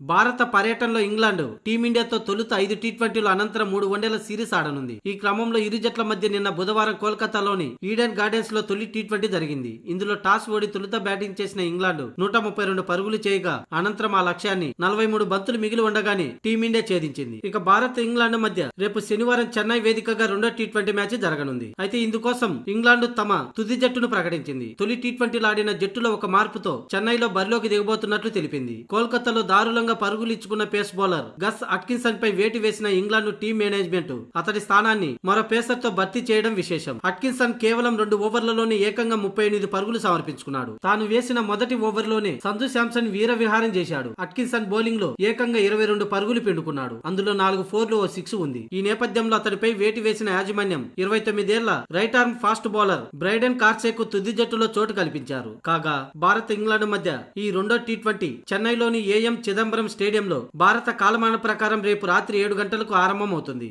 భారత పర్యటనలో ఇంగ్లాండ్ టీమిండియాతో తొలుత 5 టీ20ల అనంతరం 3 వన్డేల సిరీస్ ఆడనుంది. ఈ క్రమంలో ఇరు జట్ల మధ్య నిన్న బుధవారం కోల్కతాలోని ఈడెన్ గార్డెన్స్ లో తొలి టీ20 జరిగింది. ఇందులో టాస్ ఓడి తొలుత బ్యాటింగ్ చేసిన ఇంగ్లాండ్ 132 పరుగులు చేయగా అనంతరం ఆ లక్ష్యాన్ని 43 బంతులు మిగిలి ఉండగానే టీమిండియా ఛేదించింది. ఇక భారత్ ఇంగ్లాండ్ మధ్య రేపు శనివారం చెన్నై వేదికగా రెండో టీ20 మ్యాచ్ జరగనుంది. అయితే ఇందుకోసం ఇంగ్లాండ్ తమ తుది జట్టును ప్రకటించింది. తొలి టీ20లు ఆడిన జట్టులో ఒక మార్పుతో చెన్నైలో బరిలోకి దిగబోతున్నట్లు తెలిపింది. కోల్కతాలో దారులంగా పరుగులు ఇచ్చుకున్న పేస్ బౌలర్ గస్ అట్కిన్సన్ పై వేటు వేసిన ఇంగ్లాండ్ టీం మేనేజ్మెంట్ అతడి స్థానాన్ని మరో పేసర్ తో భర్తీ చేయడం విశేషం. అట్కిన్సన్ కేవలం 2 ఓవర్లలోనే ఏకంగా 38 పరుగులు సమర్పించుకున్నాడు. తాను వేసిన మొదటి ఓవర్లోనే సంజు శాంసన్ వీర విహారం చేశాడు. అట్కిన్సన్ బౌలింగ్ లో ఏకంగా 22 పరుగులు పిండుకున్నాడు. అందులో 4 4లు ఓ 6 ఉంది. ఈ నేపథ్యంలో అతడిపై వేటు వేసిన యాజమాన్యం 29 ఏళ్ల right arm fast bowler Brydon కార్సేకు తుది జట్టులో చోటు కల్పించారు. కాగా భారత్ ఇంగ్లాండ్ మధ్య ఈ రెండో టీ20 చెన్నైలోని ఏఎం చిదంబరం స్టేడియంలో భారత కాలమాన ప్రకారం రేపు రాత్రి 7 గంటలకు ఆరంభమవుతుంది.